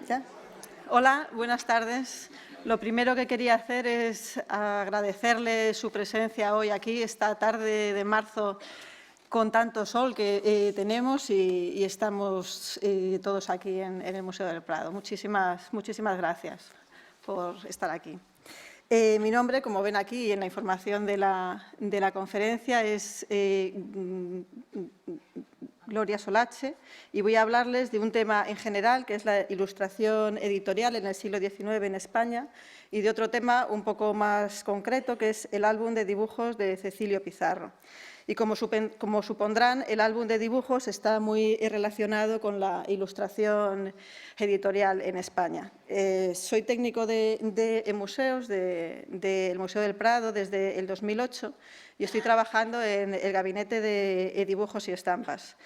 ¿Ya? Hola, buenas tardes. Lo primero que quería hacer es agradecerle su presencia hoy aquí, esta tarde de marzo, con tanto sol que tenemos y estamos todos aquí en el Museo del Prado. Muchísimas gracias por estar aquí. Mi nombre, como ven aquí en la información de la conferencia, es Gloria Solache, y voy a hablarles de un tema en general, que es la ilustración editorial en el siglo XIX en España, y de otro tema un poco más concreto, que es el álbum de dibujos de Cecilio Pizarro. Y como supondrán, el álbum de dibujos está muy relacionado con la ilustración editorial en España. Soy técnico de museos, del Museo del Prado, desde el 2008, y estoy trabajando en el Gabinete de Dibujos y Estampas,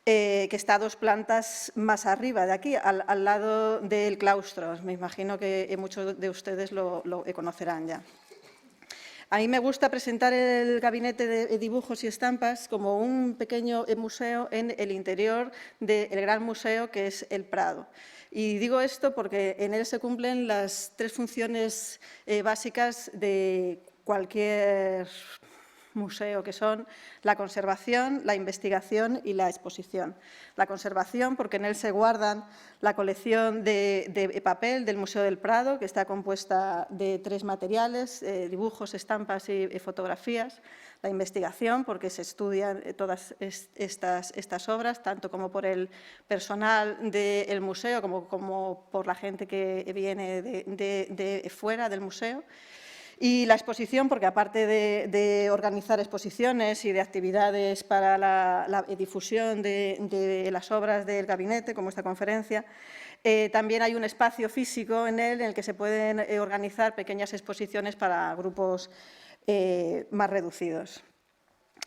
que está a 2 plantas más arriba de aquí, al lado del claustro. Me imagino que muchos de ustedes lo conocerán ya. A mí me gusta presentar el Gabinete de Dibujos y Estampas como un pequeño museo en el interior del gran museo que es el Prado. Y digo esto porque en él se cumplen las 3 funciones básicas de cualquier museo, que son la conservación, la investigación y la exposición. La conservación, porque en él se guardan la colección de papel del Museo del Prado, que está compuesta de 3 materiales, dibujos, estampas y fotografías. La investigación, porque se estudian todas estas obras, tanto como por el personal del museo como por la gente que viene de fuera del museo. Y la exposición, porque aparte de organizar exposiciones y de actividades para la difusión de las obras del gabinete, como esta conferencia, también hay un espacio físico en él en el que se pueden organizar pequeñas exposiciones para grupos más reducidos.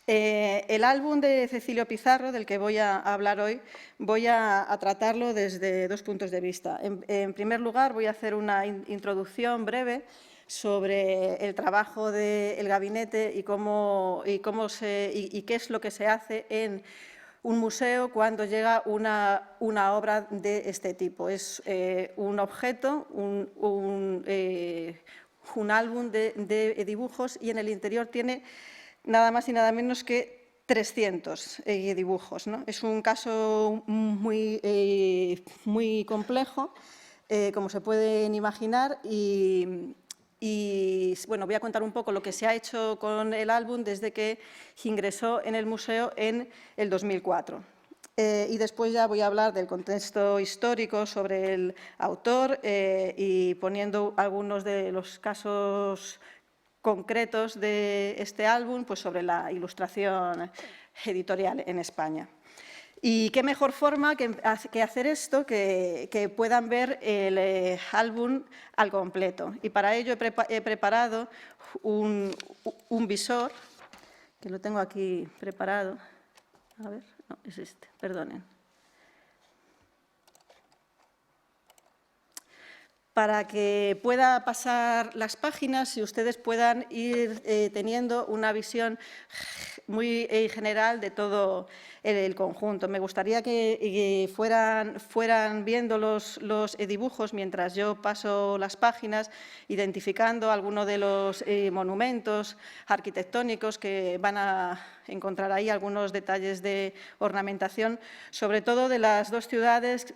El álbum de Cecilio Pizarro, del que voy a hablar hoy, voy a tratarlo desde 2 puntos de vista. En primer lugar, voy a hacer una introducción breve sobre el trabajo del gabinete y qué es lo que se hace en un museo cuando llega una obra de este tipo. Es un objeto, un álbum de dibujos, y en el interior tiene nada más y nada menos que 300 dibujos, ¿no? Es un caso muy complejo, como se pueden imaginar, y bueno, voy a contar un poco lo que se ha hecho con el álbum desde que ingresó en el museo en el 2004. Y después ya voy a hablar del contexto histórico sobre el autor y poniendo algunos de los casos concretos de este álbum, pues sobre la ilustración editorial en España. Y qué mejor forma que hacer esto, que puedan ver el álbum al completo. Y para ello he preparado un visor, que lo tengo aquí preparado. A ver, no, es este, perdonen. Para que pueda pasar las páginas y ustedes puedan ir teniendo una visión muy general de todo el conjunto. Me gustaría que fueran viendo los dibujos mientras yo paso las páginas, identificando algunos de los monumentos arquitectónicos que van a encontrar ahí, algunos detalles de ornamentación, sobre todo de las 2 ciudades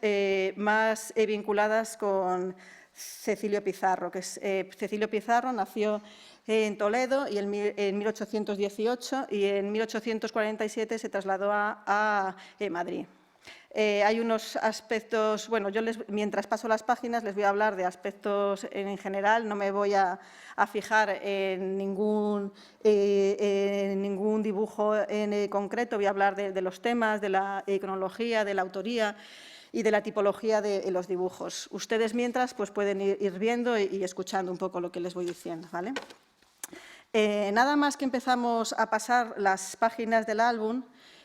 más vinculadas con Cecilio Pizarro, Cecilio Pizarro nació en Toledo y en 1818 y en 1847 se trasladó a Madrid. Hay unos aspectos, bueno, yo mientras paso las páginas les voy a hablar de aspectos en general, no me voy a fijar en ningún dibujo en concreto, voy a hablar de los temas, de la cronología, de la autoría y de la tipología de los dibujos. Ustedes mientras pues pueden ir viendo y escuchando un poco lo que les voy diciendo, ¿vale? Nada más que empezamos a pasar las páginas del álbum,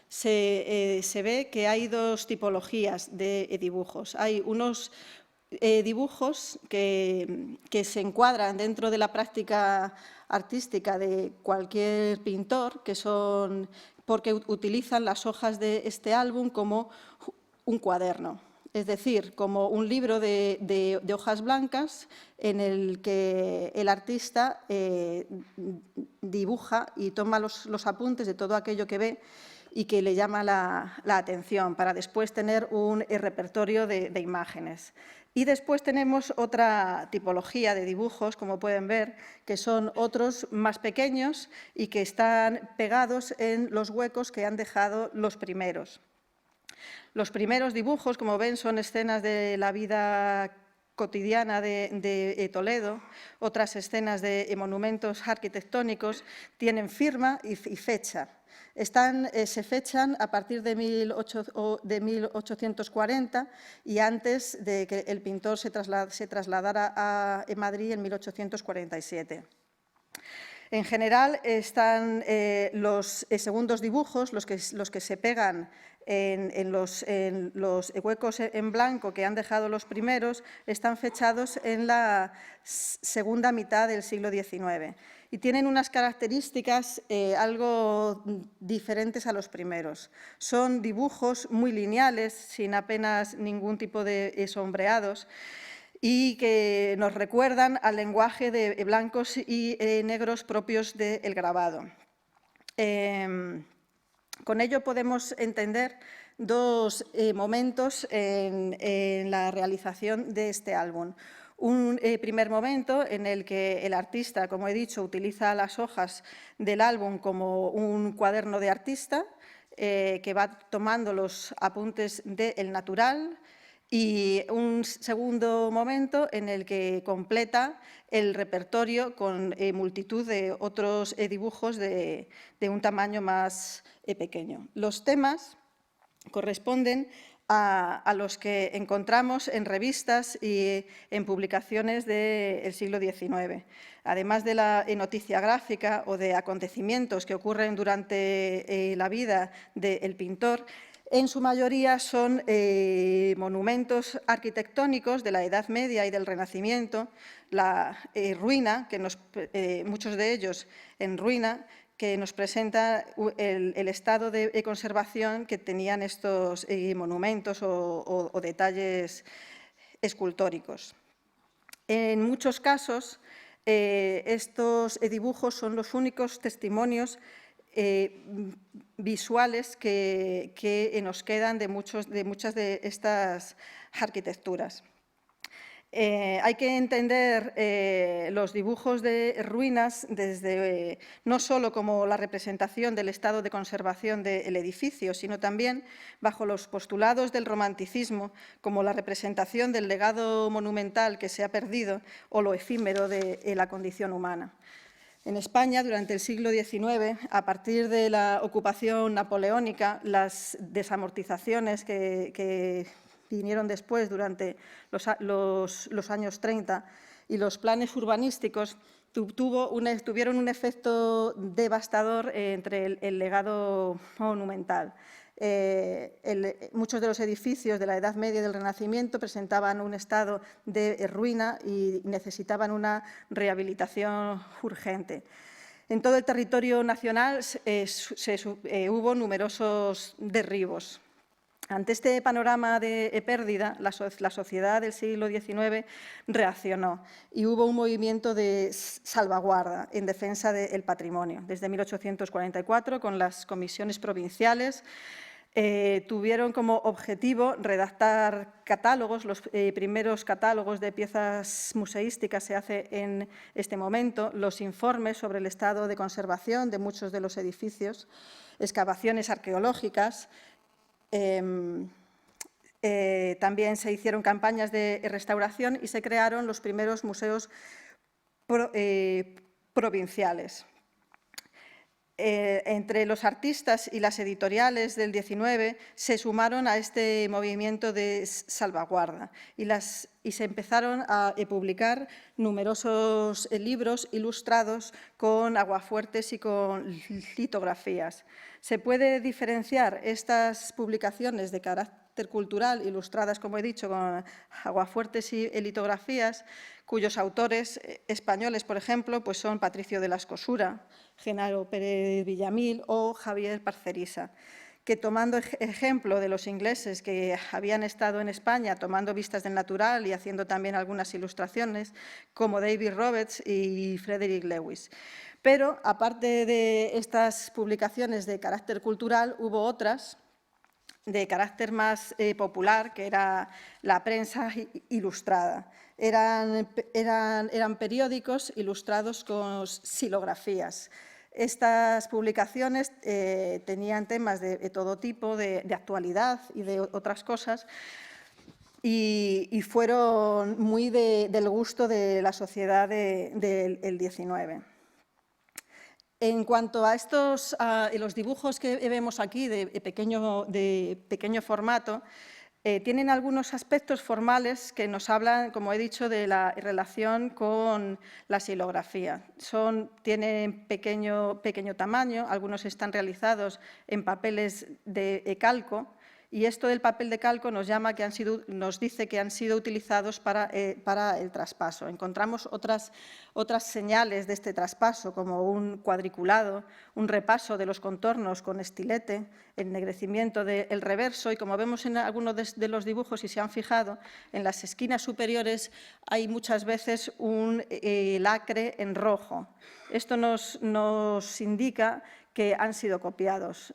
se ve que hay 2 tipologías de dibujos. Hay unos dibujos que se encuadran dentro de la práctica artística de cualquier pintor, que son porque utilizan las hojas de este álbum como un cuaderno. es decir, como un libro de hojas blancas en el que el artista dibuja y toma los apuntes de todo aquello que ve y que le llama la atención, para después tener un repertorio de imágenes. Y después tenemos otra tipología de dibujos, como pueden ver, que son otros más pequeños y que están pegados en los huecos que han dejado los primeros. Los primeros dibujos, como ven, son escenas de la vida cotidiana de Toledo. Otras escenas de monumentos arquitectónicos tienen firma y fecha. Se fechan a partir de 1840 y antes de que el pintor se trasladara a Madrid en 1847. En general, están los segundos dibujos, los que se pegan en los huecos en blanco que han dejado los primeros, están fechados en la segunda mitad del siglo XIX y tienen unas características algo diferentes a los primeros. Son dibujos muy lineales, sin apenas ningún tipo de sombreados, y que nos recuerdan al lenguaje de blancos y negros propios del grabado. Con ello podemos entender dos momentos en la realización de este álbum. Un primer momento en el que el artista, como he dicho, utiliza las hojas del álbum como un cuaderno de artista, que va tomando los apuntes del natural, y un segundo momento en el que completa el repertorio con multitud de otros dibujos de un tamaño más pequeño. Los temas corresponden a los que encontramos en revistas y en publicaciones del siglo XIX. Además de la noticia gráfica o de acontecimientos que ocurren durante la vida del pintor, en su mayoría son monumentos arquitectónicos de la Edad Media y del Renacimiento, la ruina, muchos de ellos en ruina, que nos presenta el estado de conservación que tenían estos monumentos o detalles escultóricos. En muchos casos, estos dibujos son los únicos testimonios visuales que nos quedan de muchas de estas arquitecturas. Hay que entender los dibujos de ruinas desde no solo como la representación del estado de conservación del edificio, sino también bajo los postulados del romanticismo, como la representación del legado monumental que se ha perdido o lo efímero de la condición humana. En España, durante el siglo XIX, a partir de la ocupación napoleónica, las desamortizaciones que vinieron después durante los años 30 y los planes urbanísticos tuvieron un efecto devastador entre el legado monumental. Muchos de los edificios de la Edad Media y del Renacimiento presentaban un estado de ruina y necesitaban una rehabilitación urgente. En todo el territorio nacional hubo numerosos derribos. Ante este panorama de pérdida, la sociedad del siglo XIX reaccionó y hubo un movimiento de salvaguarda en defensa del patrimonio. Desde 1844, con las comisiones provinciales, tuvieron como objetivo redactar catálogos. Los primeros catálogos de piezas museísticas se hacen en este momento, los informes sobre el estado de conservación de muchos de los edificios, excavaciones arqueológicas. También se hicieron campañas de restauración y se crearon los primeros museos provinciales. Entre los artistas y las editoriales del XIX se sumaron a este movimiento de salvaguarda y se empezaron a publicar numerosos libros ilustrados con aguafuertes y con litografías. Se puede diferenciar estas publicaciones de carácter cultural, ilustradas, como he dicho, con aguafuertes y litografías, cuyos autores españoles, por ejemplo, pues son Patricio de la Escosura, Genaro Pérez Villamil o Javier Parcerisa, que tomando ejemplo de los ingleses que habían estado en España tomando vistas del natural y haciendo también algunas ilustraciones, como David Roberts y Frederick Lewis. Pero, aparte de estas publicaciones de carácter cultural, hubo otras de carácter más popular, que era la prensa ilustrada. Eran periódicos ilustrados con silografías. Estas publicaciones tenían temas de todo tipo, de actualidad y de otras cosas, y fueron muy del gusto de la sociedad del 19. En cuanto a los dibujos que vemos aquí de pequeño formato, tienen algunos aspectos formales que nos hablan, como he dicho, de la relación con la silografía. Tienen pequeño tamaño, algunos están realizados en papeles de calco, y esto del papel de calco nos dice que han sido utilizados para el traspaso. Encontramos otras señales de este traspaso, como un cuadriculado, un repaso de los contornos con estilete, ennegrecimiento del reverso, y como vemos en algunos de los dibujos, si se han fijado, en las esquinas superiores hay muchas veces un lacre en rojo. Esto nos indica que han sido copiados.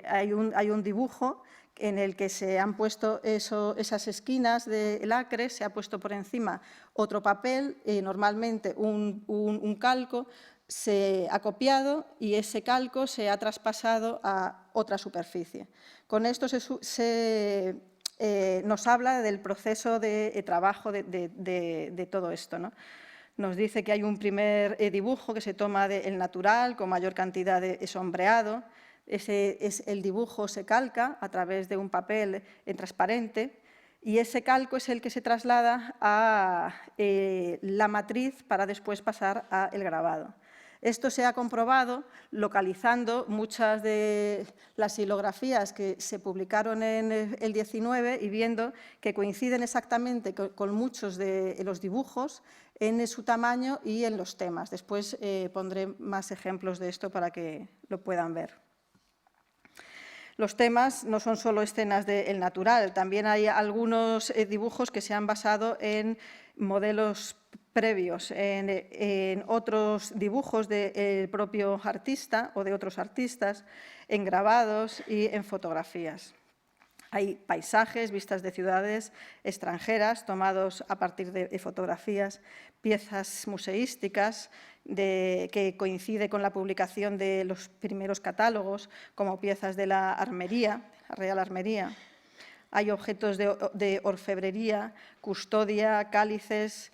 Hay un dibujo en el que se han puesto esas esquinas de lacre, se ha puesto por encima otro papel, normalmente un calco, se ha copiado y ese calco se ha traspasado a otra superficie. Con esto nos habla del proceso de trabajo de todo esto, ¿no? Nos dice que hay un primer dibujo que se toma del natural, con mayor cantidad de sombreado. El dibujo se calca a través de un papel transparente, y ese calco es el que se traslada a la matriz para después pasar al grabado. Esto se ha comprobado localizando muchas de las silografías que se publicaron en el 19 y viendo que coinciden exactamente con muchos de los dibujos en su tamaño y en los temas. Después pondré más ejemplos de esto para que lo puedan ver. Los temas no son solo escenas del natural, también hay algunos dibujos que se han basado en modelos previos, en otros dibujos del propio artista o de otros artistas, en grabados y en fotografías. Hay paisajes, vistas de ciudades extranjeras tomados a partir de fotografías, piezas museísticas que coincide con la publicación de los primeros catálogos, como piezas de la armería, la Real Armería. Hay objetos de orfebrería, custodia, cálices,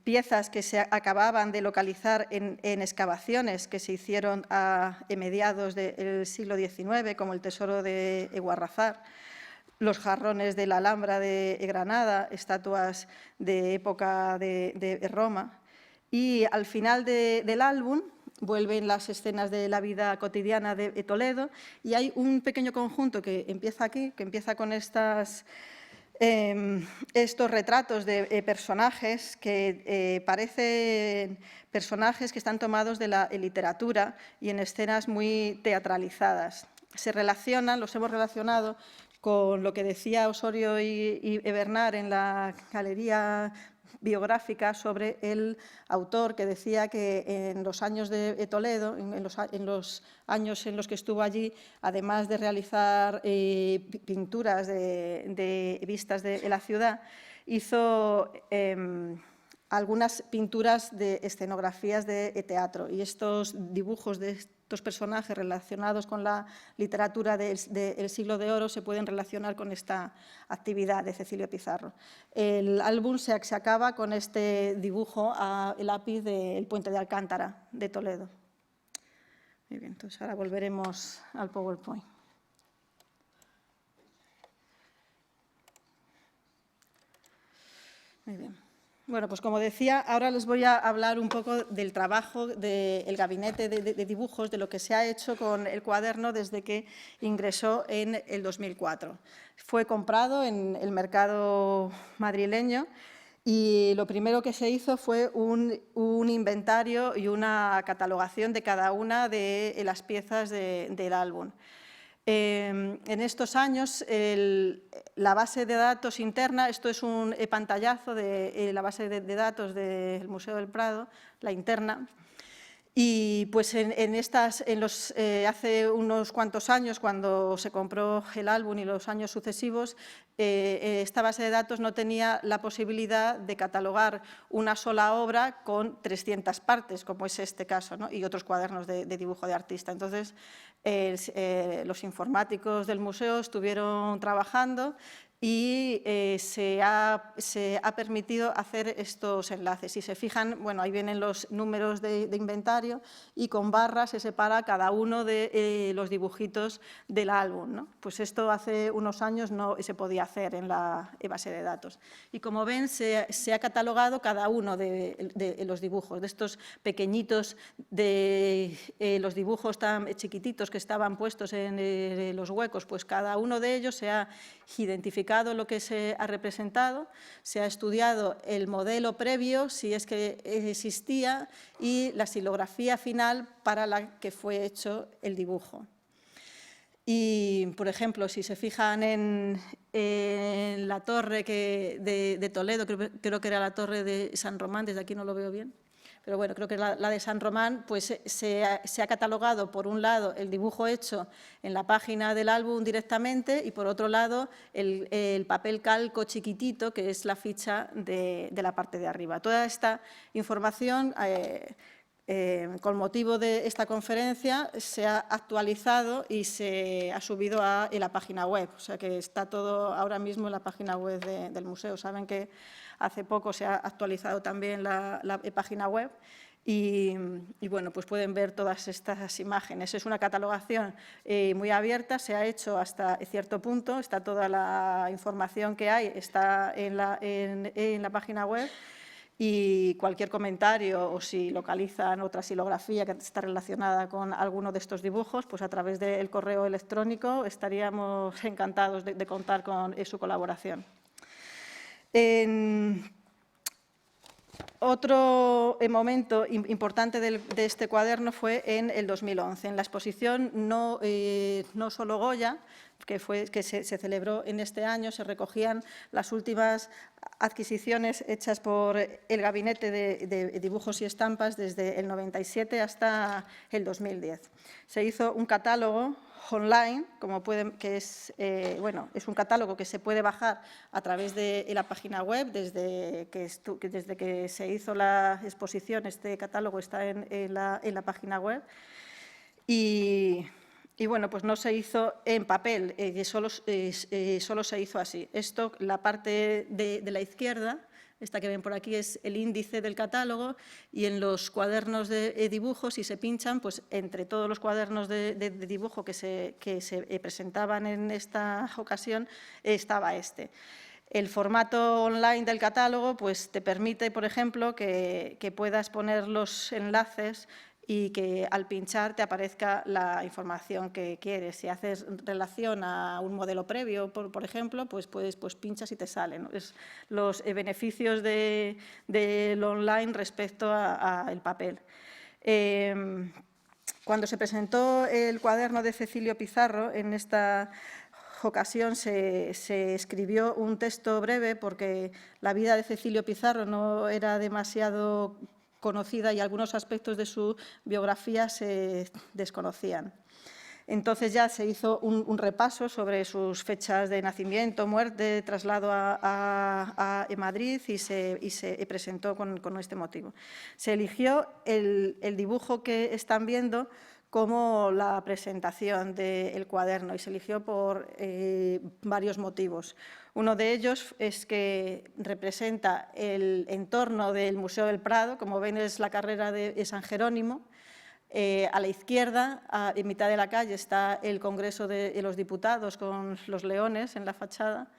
piezas que se acababan de localizar en excavaciones que se hicieron a mediados del siglo XIX, como el Tesoro de Guarrazar, los jarrones de la Alhambra de Granada, estatuas de época de Roma. Y al final del álbum vuelven las escenas de la vida cotidiana de Toledo, y hay un pequeño conjunto que empieza aquí, que empieza con estos retratos de personajes que parecen personajes que están tomados de la literatura y en escenas muy teatralizadas. Los hemos relacionado con lo que decía Osorio y Bernard en la galería biográfica sobre el autor, que decía que en los años de Toledo, en los años en los que estuvo allí, además de realizar pinturas de vistas de la ciudad, hizo algunas pinturas de escenografías de teatro, y estos dibujos de estos personajes relacionados con la literatura del Siglo de Oro se pueden relacionar con esta actividad de Cecilio Pizarro. El álbum se acaba con este dibujo a lápiz del Puente de Alcántara de Toledo. Muy bien, entonces ahora volveremos al PowerPoint. Muy bien. Bueno, pues como decía, ahora les voy a hablar un poco del trabajo del gabinete de dibujos, de lo que se ha hecho con el cuaderno desde que ingresó en el 2004. Fue comprado en el mercado madrileño y lo primero que se hizo fue un inventario y una catalogación de cada una de las piezas del álbum. En estos años, la base de datos interna, esto es un pantallazo de la base de datos del Museo del Prado, la interna. Y pues hace unos cuantos años, cuando se compró el álbum y los años sucesivos, esta base de datos no tenía la posibilidad de catalogar una sola obra con 300 partes, como es este caso, ¿no? Y otros cuadernos de dibujo de artista. Entonces, los informáticos del museo estuvieron trabajando y se ha permitido hacer estos enlaces. Si se fijan, bueno, ahí vienen los números de inventario y con barras se separa cada uno de los dibujitos del álbum, ¿no? Pues esto hace unos años no se podía hacer en la base de datos. Y como ven, se ha catalogado cada uno de los dibujos, de estos pequeñitos, de los dibujos tan chiquititos que estaban puestos en los huecos, pues cada uno de ellos se ha identificado lo que se ha representado, se ha estudiado el modelo previo, si es que existía, y la xilografía final para la que fue hecho el dibujo. Y, por ejemplo, si se fijan en la torre de Toledo, creo que era la torre de San Román, desde aquí no lo veo bien, pero bueno, creo que la de San Román, pues se ha catalogado, por un lado, el dibujo hecho en la página del álbum directamente y, por otro lado, el papel calco chiquitito, que es la ficha de la parte de arriba. Toda esta información, con motivo de esta conferencia, se ha actualizado y se ha subido a la página web. O sea que está todo ahora mismo en la página web del museo. Saben que hace poco se ha actualizado también la página web y, bueno, pues pueden ver todas estas imágenes. Es una catalogación muy abierta, se ha hecho hasta cierto punto, está toda la información que hay, está en la página web. Y cualquier comentario o si localizan otra xilografía que está relacionada con alguno de estos dibujos, pues a través del correo electrónico estaríamos encantados de contar con su colaboración. Otro momento importante de este cuaderno fue en el 2011, en la exposición No Solo Goya, que se celebró en este año. Se recogían las últimas adquisiciones hechas por el Gabinete de Dibujos y Estampas desde el 97 hasta el 2010. Se hizo un catálogo online, es un catálogo que se puede bajar a través de la página web. Desde que se hizo la exposición, este catálogo está en la página web. Y bueno, pues no se hizo en papel, solo se hizo así. Esto, la parte de la izquierda, esta que ven por aquí, es el índice del catálogo, y en los cuadernos de dibujo, si se pinchan, pues entre todos los cuadernos de dibujo que se presentaban en esta ocasión, estaba este. El formato online del catálogo pues te permite, por ejemplo, que puedas poner los enlaces y que al pinchar te aparezca la información que quieres. Si haces relación a un modelo previo, por ejemplo, pues pinchas y te sale, ¿no? Es los beneficios del online respecto al papel. Cuando se presentó el cuaderno de Cecilio Pizarro, en esta ocasión se escribió un texto breve porque la vida de Cecilio Pizarro no era demasiado conocida y algunos aspectos de su biografía se desconocían. Entonces ya se hizo un repaso sobre sus fechas de nacimiento, muerte, traslado a Madrid y se presentó con este motivo. Se eligió el dibujo que están viendo como la presentación del cuaderno y se eligió por varios motivos. Uno de ellos es que representa el entorno del Museo del Prado. Como ven, es la carrera de San Jerónimo. A la izquierda, en mitad de la calle, está el Congreso de los Diputados con los leones en la fachada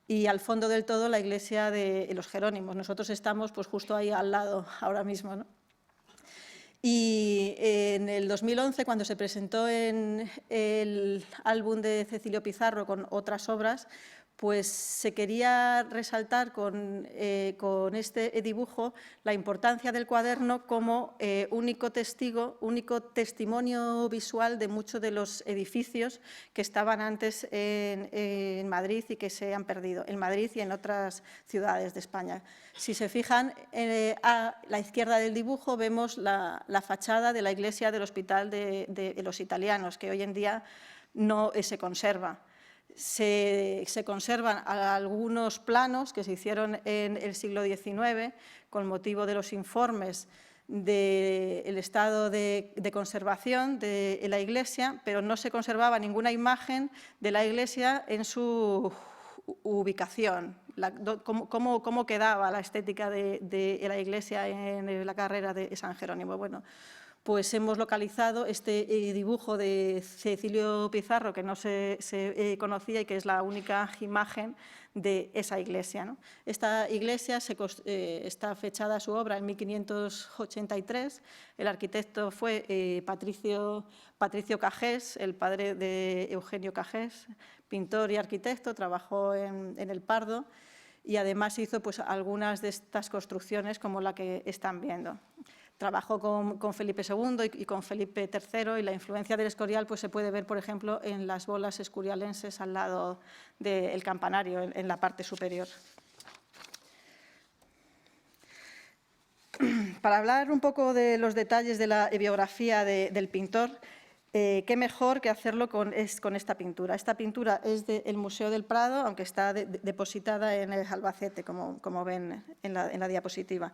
y al fondo del todo la iglesia de los Jerónimos. Nosotros estamos pues, justo ahí al lado ahora mismo, ¿no? Y en el 2011, cuando se presentó en el álbum de Cecilio Pizarro con otras obras, pues se quería resaltar con este dibujo la importancia del cuaderno como único testimonio visual de muchos de los edificios que estaban antes en Madrid y que se han perdido, en Madrid y en otras ciudades de España. Si se fijan, a la izquierda del dibujo vemos la fachada de la iglesia del Hospital de los Italianos, que hoy en día no se conserva. Se conservan algunos planos que se hicieron en el siglo XIX con motivo de los informes del estado de conservación de la iglesia, pero no se conservaba ninguna imagen de la iglesia en su ubicación, cómo quedaba la estética de la iglesia en la carrera de San Jerónimo. Bueno, pues hemos localizado este dibujo de Cecilio Pizarro, que no se conocía y que es la única imagen de esa iglesia, ¿no? Esta iglesia está fechada su obra en 1583. El arquitecto fue Patricio Cajés, el padre de Eugenio Cajés, pintor y arquitecto, trabajó en el Pardo y además hizo pues, algunas de estas construcciones como la que están viendo. Trabajó con Felipe II y con Felipe III y la influencia del Escorial pues, se puede ver, por ejemplo, en las bolas escurialenses al lado del campanario, en la parte superior. Para hablar un poco de los detalles de la biografía del pintor, qué mejor que hacerlo con esta pintura. Esta pintura es del Museo del Prado, aunque está depositada en el Albacete, como ven en la diapositiva.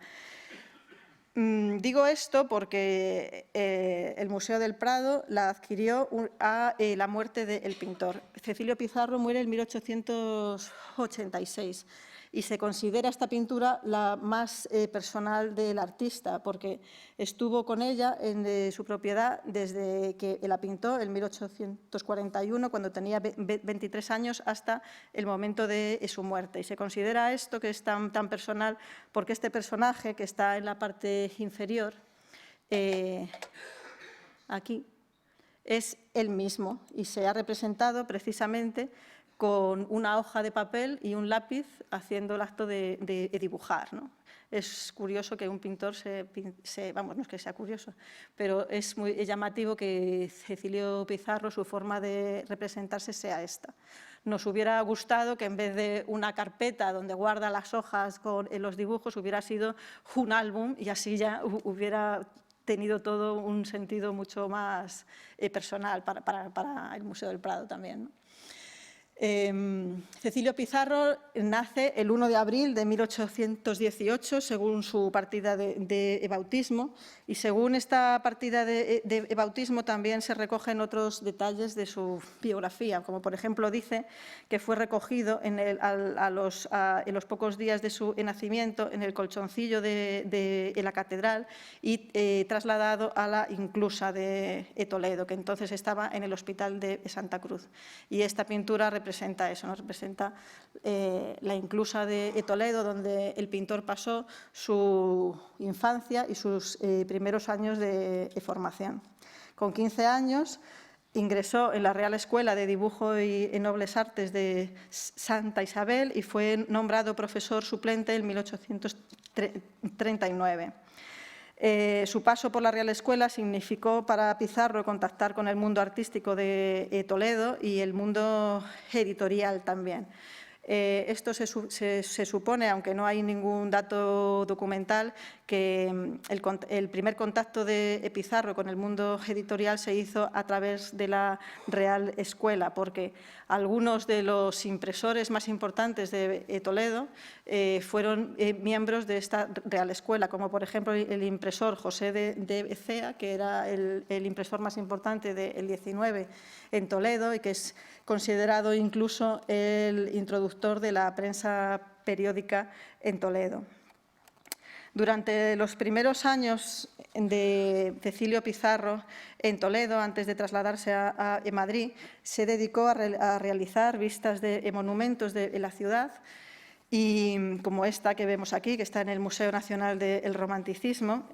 Digo esto porque el Museo del Prado la adquirió a la muerte del pintor. Cecilio Pizarro muere en 1886 y se considera esta pintura la más personal del artista porque estuvo con ella en su propiedad desde que la pintó en 1841, cuando tenía 23 años, hasta el momento de su muerte. Y se considera esto que es tan personal porque este personaje que está en la parte inferior, aquí, es él mismo y se ha representado precisamente con una hoja de papel y un lápiz haciendo el acto de dibujar, ¿no? Es curioso que un pintor vamos, no es que sea curioso, pero es muy llamativo que Cecilio Pizarro, su forma de representarse sea esta. Nos hubiera gustado que en vez de una carpeta donde guarda las hojas con los dibujos hubiera sido un álbum y así ya hubiera tenido todo un sentido mucho más personal para el Museo del Prado también, ¿no? Cecilio Pizarro nace el 1 de abril de 1818, según su partida de bautismo, y según esta partida de bautismo también se recogen otros detalles de su biografía, como por ejemplo dice que fue recogido en los pocos días de su nacimiento en el colchoncillo de la catedral y trasladado a la Inclusa de Toledo, que entonces estaba en el Hospital de Santa Cruz. Y esta pintura representa eso, ¿no? Representa la Inclusa de Toledo, donde el pintor pasó su infancia y sus primeros años de formación. Con 15 años ingresó en la Real Escuela de Dibujo y Nobles Artes de Santa Isabel y fue nombrado profesor suplente en 1839. Su paso por la Real Escuela significó para Pizarro contactar con el mundo artístico de Toledo y el mundo editorial también. Esto se supone, aunque no hay ningún dato documental, que el primer contacto de Pizarro con el mundo editorial se hizo a través de la Real Escuela, porque algunos de los impresores más importantes de Toledo fueron miembros de esta Real Escuela, como por ejemplo el impresor José de Becea, que era el impresor más importante del 19 en Toledo y que es considerado incluso el introductor de la prensa periódica en Toledo. Durante los primeros años de Cecilio Pizarro en Toledo, antes de trasladarse a Madrid, se dedicó a realizar vistas de monumentos de la ciudad, y como esta que vemos aquí, que está en el Museo Nacional del Romanticismo,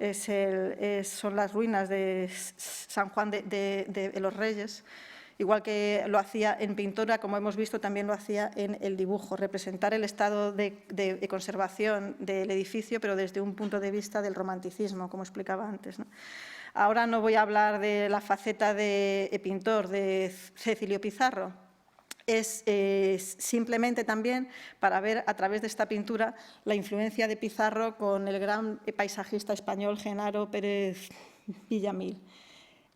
son las ruinas de San Juan de los Reyes, Igual que lo hacía en pintura, como hemos visto, también lo hacía en el dibujo, representar el estado de conservación del edificio, pero desde un punto de vista del romanticismo, como explicaba antes, ¿no? Ahora no voy a hablar de la faceta de pintor de Cecilio Pizarro. Es simplemente también para ver a través de esta pintura la influencia de Pizarro con el gran paisajista español Genaro Pérez Villamil.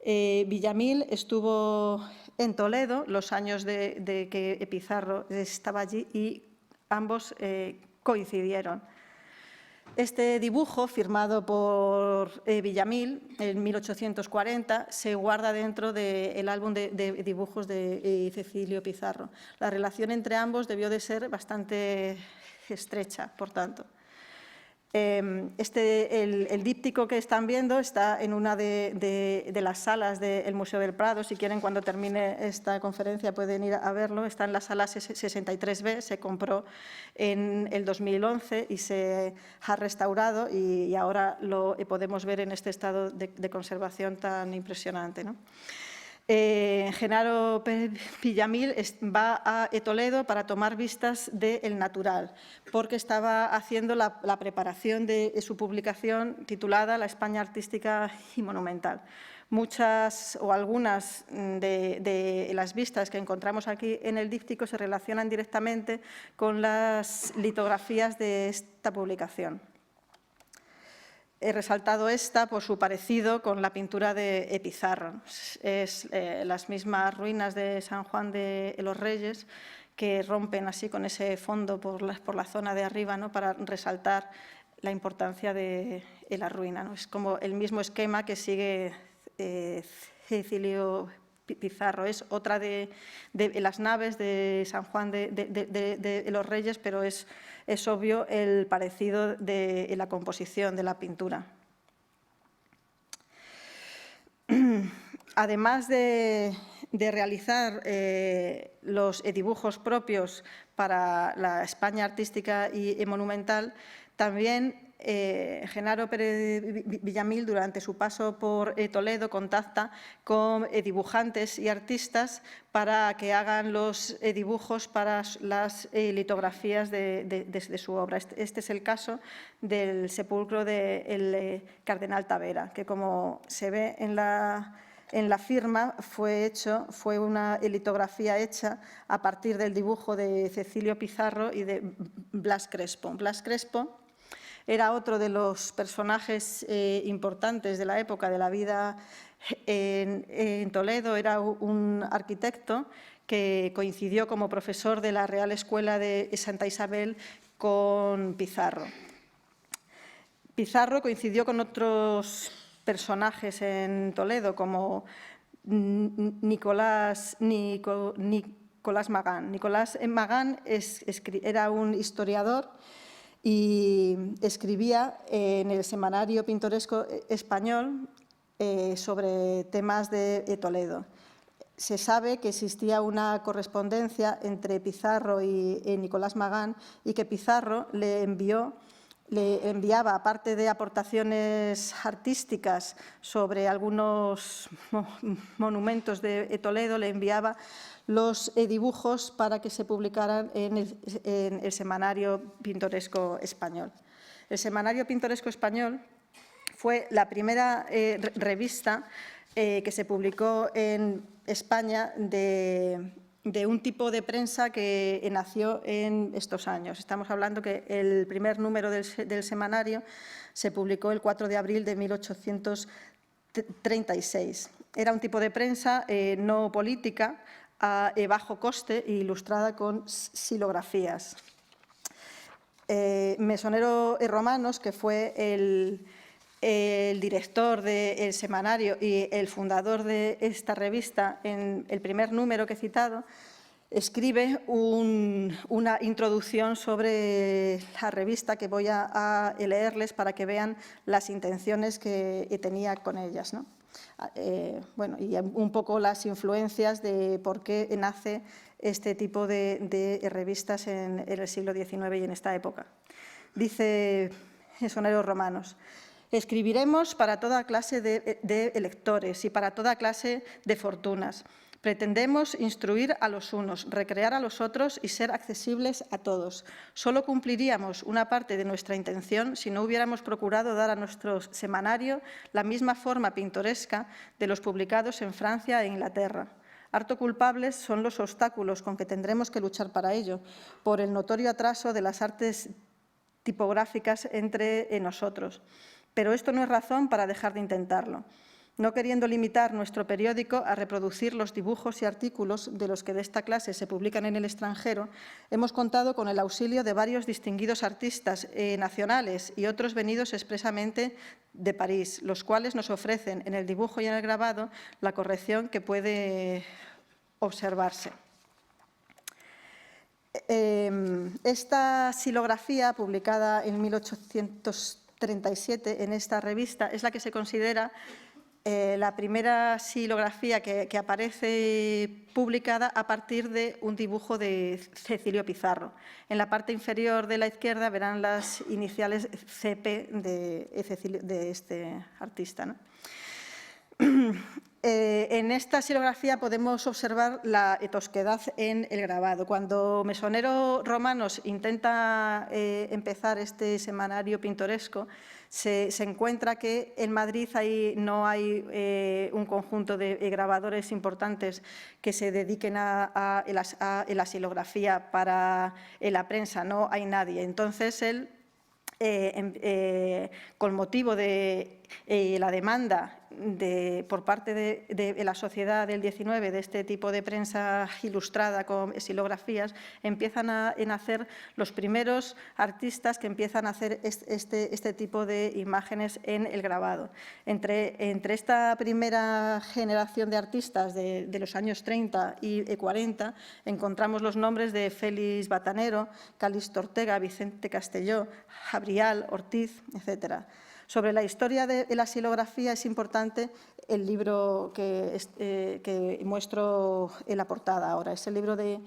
Villamil estuvo en Toledo los años de que Pizarro estaba allí y ambos coincidieron. Este dibujo, firmado por Villamil en 1840, se guarda dentro del álbum de dibujos de Cecilio Pizarro. La relación entre ambos debió de ser bastante estrecha, por tanto. El díptico que están viendo está en una de las salas del Museo del Prado. Si quieren, cuando termine esta conferencia pueden ir a verlo. Está en la sala 63B, se compró en el 2011 y se ha restaurado y ahora lo podemos ver en este estado de conservación tan impresionante, ¿no? Genaro Villamil va a Toledo para tomar vistas del natural, porque estaba haciendo la preparación de su publicación titulada La España artística y monumental. Muchas o algunas de las vistas que encontramos aquí en el díptico se relacionan directamente con las litografías de esta publicación. He resaltado esta por su parecido con la pintura de Pizarro. Es las mismas ruinas de San Juan de los Reyes que rompen así con ese fondo por la zona de arriba, ¿no?, para resaltar la importancia de la ruina, ¿no? Es como el mismo esquema que sigue Cecilio Pizarro. Es otra de las naves de San Juan de los Reyes, pero es obvio el parecido de la composición de la pintura. Además de realizar los dibujos propios para la España artística y monumental, también Genaro Pérez Villamil, durante su paso por Toledo, contacta con dibujantes y artistas para que hagan los dibujos para las litografías de su obra. Este es el caso del sepulcro del cardenal Tavera, que, como se ve en la firma, fue una litografía hecha a partir del dibujo de Cecilio Pizarro y de Blas Crespo. Blas Crespo era otro de los personajes importantes de la época de la vida en Toledo. Era un arquitecto que coincidió como profesor de la Real Escuela de Santa Isabel con Pizarro. Pizarro coincidió con otros personajes en Toledo, como Nicolás Magán. Nicolás Magán era un historiador y escribía en el Semanario Pintoresco Español sobre temas de Toledo. Se sabe que existía una correspondencia entre Pizarro y Nicolás Magán y que Pizarro le enviaba, aparte de aportaciones artísticas sobre algunos monumentos de Toledo, le enviaba los dibujos para que se publicaran en el Semanario Pintoresco Español. El Semanario Pintoresco Español fue la primera revista que se publicó en España de un tipo de prensa que nació en estos años. Estamos hablando que el primer número del semanario se publicó el 4 de abril de 1836. Era un tipo de prensa no política, a bajo coste e ilustrada con silografías. Mesonero Romanos, que fue el director del semanario y el fundador de esta revista, en el primer número que he citado, escribe una introducción sobre la revista que voy a leerles para que vean las intenciones que tenía con ellas, ¿no? Bueno, y un poco las influencias de por qué nace este tipo de revistas en el siglo XIX y en esta época. Dice Mesonero Romanos: escribiremos para toda clase de lectores y para toda clase de fortunas. Pretendemos instruir a los unos, recrear a los otros y ser accesibles a todos. Solo cumpliríamos una parte de nuestra intención si no hubiéramos procurado dar a nuestro semanario la misma forma pintoresca de los publicados en Francia e Inglaterra. Harto culpables son los obstáculos con que tendremos que luchar para ello, por el notorio atraso de las artes tipográficas entre nosotros. Pero esto no es razón para dejar de intentarlo. No queriendo limitar nuestro periódico a reproducir los dibujos y artículos de los que de esta clase se publican en el extranjero, hemos contado con el auxilio de varios distinguidos artistas nacionales y otros venidos expresamente de París, los cuales nos ofrecen en el dibujo y en el grabado la corrección que puede observarse. Esta xilografía, publicada en 1837 en esta revista, es la que se considera la primera xilografía que aparece publicada a partir de un dibujo de Cecilio Pizarro. En la parte inferior de la izquierda verán las iniciales CP de este artista, ¿no? En esta xilografía podemos observar la tosquedad en el grabado. Cuando Mesonero Romanos intenta empezar este semanario pintoresco, se encuentra que en Madrid no hay un conjunto de grabadores importantes que se dediquen a la xilografía para la prensa, no hay nadie. Entonces, él, con motivo de la demanda por parte de la sociedad del 19 de este tipo de prensa ilustrada con xilografías, empiezan a nacer los primeros artistas que empiezan a hacer este tipo de imágenes en el grabado. Entre esta primera generación de artistas de los años 30 y 40 encontramos los nombres de Félix Batanero, Calixto Ortega, Vicente Castelló, Gabriel Ortiz, etcétera. Sobre la historia de la xilografía es importante el libro que muestro en la portada ahora. Es el libro de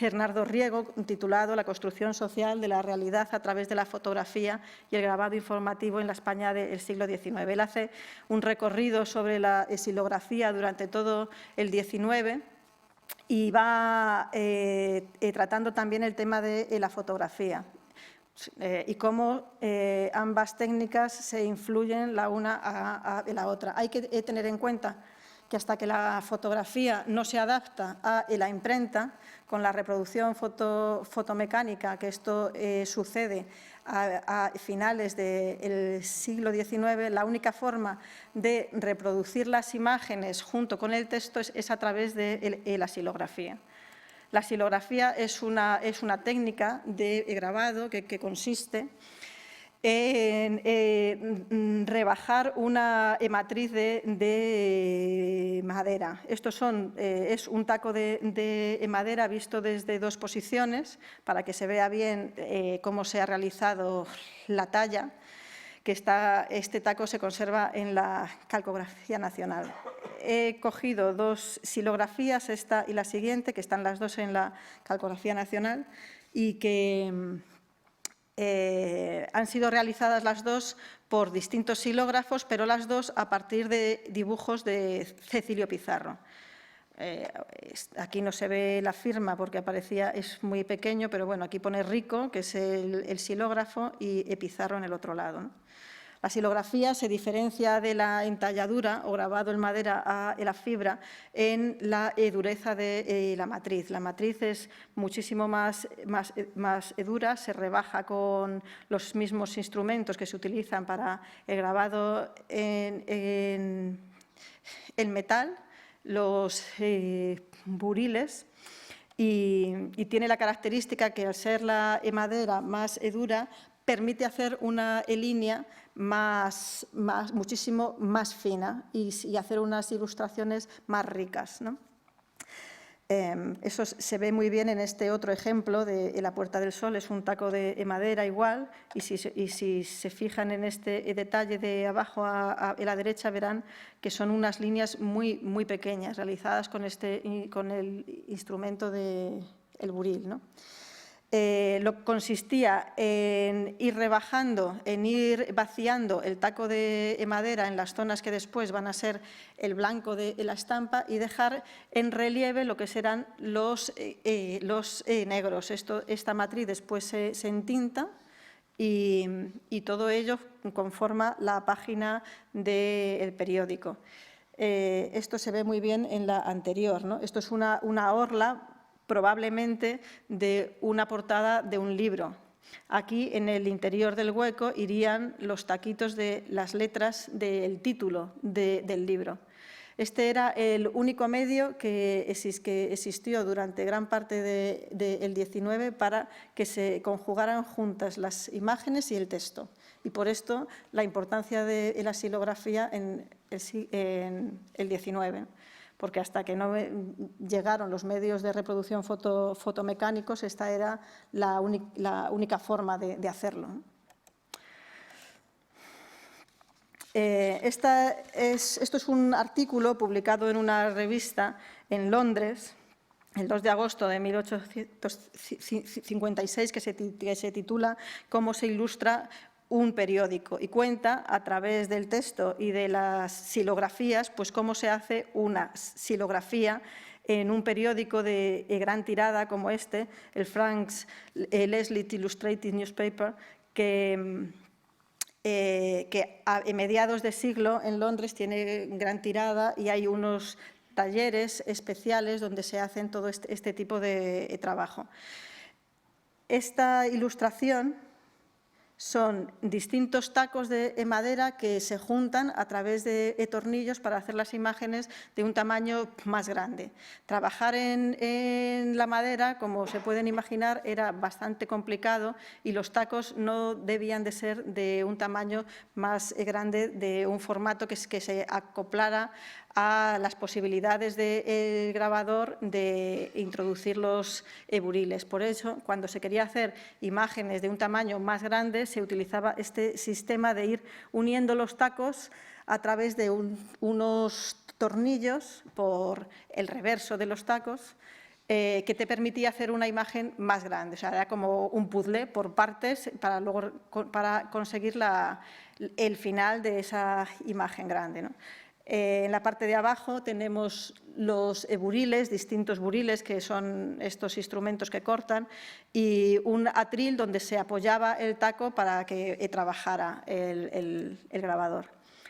Bernardo Riego, titulado La construcción social de la realidad a través de la fotografía y el grabado informativo en la España del siglo XIX. Él hace un recorrido sobre la xilografía durante todo el XIX y va tratando también el tema de la fotografía. Y cómo ambas técnicas se influyen la una a la otra. Hay que tener en cuenta que hasta que la fotografía no se adapta a la imprenta, con la reproducción fotomecánica, que esto sucede a finales del siglo XIX, la única forma de reproducir las imágenes junto con el texto es a través de la xilografía. La xilografía es una técnica de grabado que consiste en rebajar una matriz de madera. Esto es un taco de madera visto desde dos posiciones para que se vea bien cómo se ha realizado la talla. Este taco se conserva en la Calcografía Nacional. He cogido dos xilografías, esta y la siguiente, que están las dos en la Calcografía Nacional y que han sido realizadas las dos por distintos xilógrafos, pero las dos a partir de dibujos de Cecilio Pizarro. Aquí no se ve la firma porque es muy pequeño, pero bueno, aquí pone Rico, que es el xilógrafo, y Pizarro en el otro lado, ¿no? La xilografía se diferencia de la entalladura o grabado en madera a la fibra en la dureza de la matriz. La matriz es muchísimo más dura, se rebaja con los mismos instrumentos que se utilizan para el grabado en metal, los buriles, y tiene la característica que, al ser la madera más dura, permite hacer una línea muchísimo más fina y hacer unas ilustraciones más ricas, ¿no? Eso se ve muy bien en este otro ejemplo de La Puerta del Sol. Es un taco de madera igual, y si se fijan en este detalle de abajo a la derecha, verán que son unas líneas muy, muy pequeñas realizadas con el instrumento del buril, ¿no? consistía en ir rebajando, en ir vaciando el taco de madera en las zonas que después van a ser el blanco de la estampa y dejar en relieve lo que serán los negros. Esta matriz después se entinta y todo ello conforma la página del periódico. Esto se ve muy bien en la anterior, ¿no? Esto es una orla probablemente de una portada de un libro. Aquí, en el interior del hueco, irían los taquitos de las letras del título del libro. Este era el único medio que existió durante gran parte del XIX para que se conjugaran juntas las imágenes y el texto. Y por esto la importancia de la xilografía en el XIX. Porque hasta que no llegaron los medios de reproducción fotomecánicos, esta era la única forma de hacerlo. Esto es un artículo publicado en una revista en Londres, el 2 de agosto de 1856, que se titula «Cómo se ilustra un periódico», y cuenta a través del texto y de las xilografías pues cómo se hace una xilografía en un periódico de gran tirada como este, el Franks Leslie Illustrated Newspaper, que a mediados de siglo en Londres tiene gran tirada y hay unos talleres especiales donde se hacen todo este tipo de trabajo. Esta ilustración son distintos tacos de madera que se juntan a través de tornillos para hacer las imágenes de un tamaño más grande. Trabajar en la madera, como se pueden imaginar, era bastante complicado y los tacos no debían de ser de un tamaño más grande, de un formato que se acoplara a las posibilidades del grabador de introducir los buriles. Por eso, cuando se quería hacer imágenes de un tamaño más grande, se utilizaba este sistema de ir uniendo los tacos a través de unos tornillos por el reverso de los tacos, que te permitía hacer una imagen más grande. O sea, era como un puzzle por partes para conseguir el final de esa imagen grande, ¿no? En la parte de abajo tenemos los buriles, distintos buriles, que son estos instrumentos que cortan, y un atril donde se apoyaba el taco para que trabajara el grabador.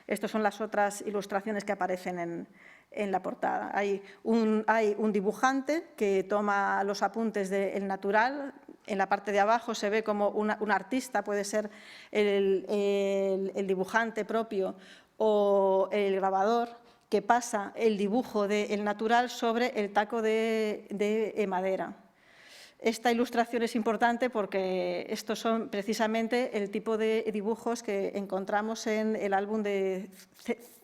Estas son las otras ilustraciones que aparecen en la portada. Hay un dibujante que toma los apuntes del natural. En la parte de abajo se ve como un artista, puede ser el dibujante propio o el grabador, que pasa el dibujo del natural sobre el taco de madera. Esta ilustración es importante porque estos son precisamente el tipo de dibujos que encontramos en el álbum de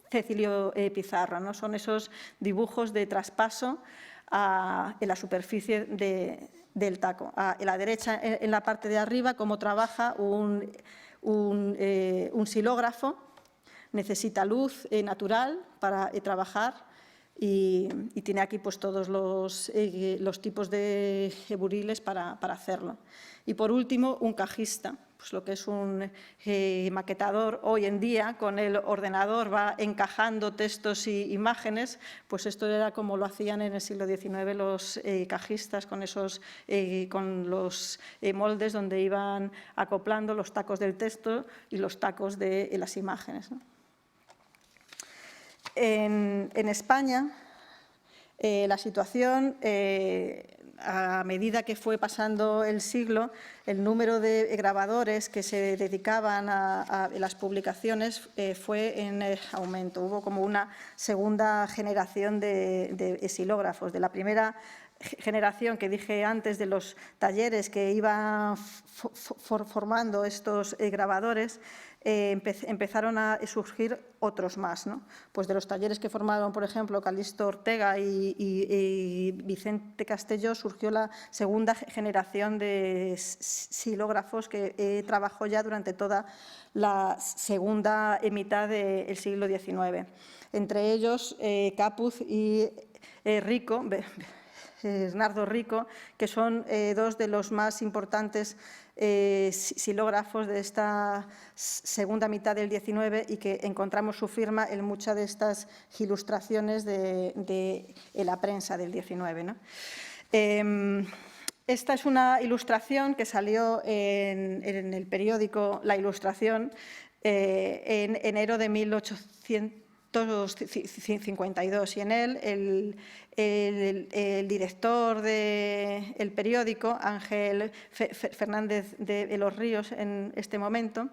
Cecilio Pizarro, ¿no? Son esos dibujos de traspaso en la superficie del taco. A la derecha, en la parte de arriba, cómo trabaja un xilógrafo. Necesita luz natural para trabajar y tiene aquí pues, todos los tipos de buriles para hacerlo. Y por último, un cajista, pues lo que es un maquetador hoy en día, con el ordenador va encajando textos y imágenes, pues esto era como lo hacían en el siglo XIX los cajistas con los moldes donde iban acoplando los tacos del texto y los tacos de las imágenes, ¿no? En España, la situación, a medida que fue pasando el siglo, el número de grabadores que se dedicaban a las publicaciones fue en aumento. Hubo como una segunda generación de xilógrafos. De la primera generación que dije antes, de los talleres que iban formando estos grabadores, empezaron a surgir otros más, ¿no? Pues de los talleres que formaron, por ejemplo, Calixto Ortega y Vicente Castelló, surgió la segunda generación de xilógrafos que trabajó ya durante toda la segunda mitad del siglo XIX. Entre ellos, Capuz y Rico, Bernardo Rico, que son dos de los más importantes xilógrafos de esta segunda mitad del XIX y que encontramos su firma en muchas de estas ilustraciones de la prensa del XIX, ¿no? Esta es una ilustración que salió en el periódico La Ilustración en enero de 1852 y en él el director del periódico, Ángel Fernández de los Ríos, en este momento,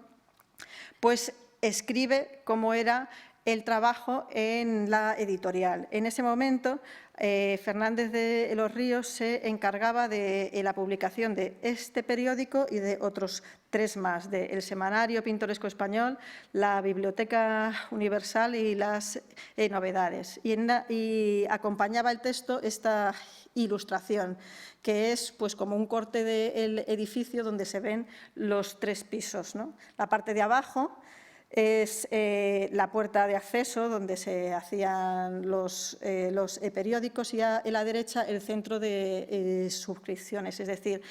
pues escribe cómo era el trabajo en la editorial. En ese momento, Fernández de los Ríos se encargaba de la publicación de este periódico y de otros 3 más, de El Semanario Pintoresco Español, la Biblioteca Universal y las Novedades. Y acompañaba el texto esta ilustración, que es pues como un corte del edificio donde se ven los 3 pisos, ¿no? La parte de abajo es la puerta de acceso donde se hacían los periódicos y a la derecha el centro de suscripciones, es decir,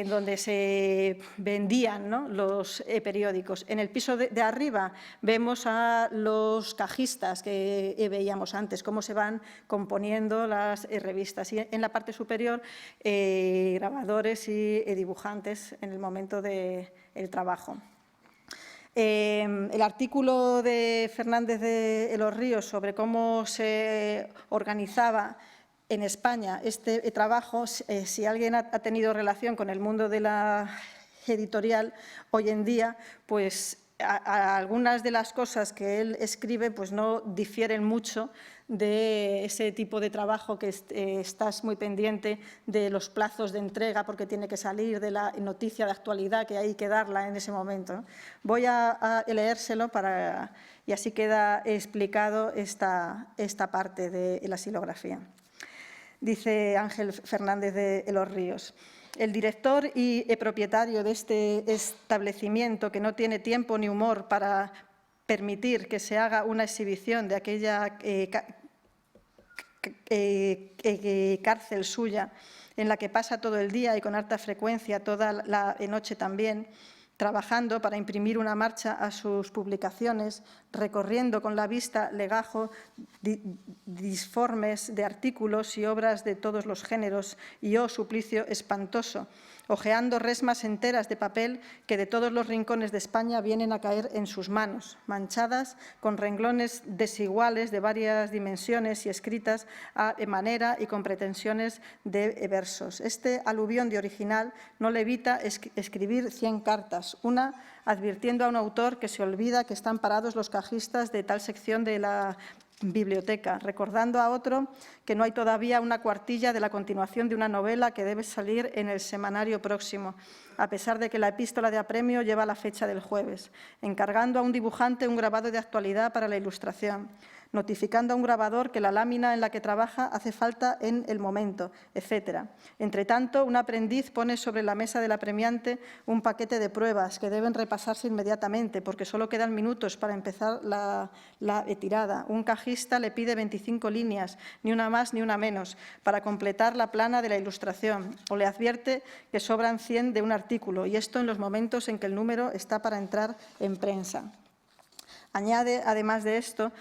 donde se vendían, ¿no?, los periódicos. En el piso de arriba vemos a los cajistas que veíamos antes, cómo se van componiendo las revistas. Y en la parte superior, grabadores y dibujantes en el momento del trabajo. El artículo de Fernández de los Ríos sobre cómo se organizaba en España este trabajo, si alguien ha tenido relación con el mundo de la editorial hoy en día, pues algunas de las cosas que él escribe pues no difieren mucho de ese tipo de trabajo que estás muy pendiente de los plazos de entrega porque tiene que salir de la noticia de actualidad que hay que darla en ese momento, ¿no? Voy a leérselo y así queda explicado esta parte de la xilografía. Dice Ángel Fernández de los Ríos: el director y propietario de este establecimiento, que no tiene tiempo ni humor para permitir que se haga una exhibición de aquella cárcel suya, en la que pasa todo el día y con harta frecuencia toda la noche también, trabajando para imprimir una marcha a sus publicaciones, recorriendo con la vista legajos disformes de artículos y obras de todos los géneros, y oh, suplicio espantoso, hojeando resmas enteras de papel que de todos los rincones de España vienen a caer en sus manos, manchadas con renglones desiguales de varias dimensiones y escritas a manera y con pretensiones de versos. Este aluvión de original no le evita escribir 100 cartas, una advirtiendo a un autor que se olvida que están parados los cajistas de tal sección de la biblioteca, recordando a otro que no hay todavía una cuartilla de la continuación de una novela que debe salir en el semanario próximo, a pesar de que la epístola de apremio lleva la fecha del jueves, encargando a un dibujante un grabado de actualidad para la ilustración, notificando a un grabador que la lámina en la que trabaja hace falta en el momento, etc. Entre tanto, un aprendiz pone sobre la mesa del apremiante un paquete de pruebas que deben repasarse inmediatamente porque solo quedan minutos para empezar la tirada. Un cajista le pide 25 líneas, ni una más ni una menos, para completar la plana de la ilustración, o le advierte que sobran 100 de un artículo, y esto en los momentos en que el número está para entrar en prensa. Añade, además de esto,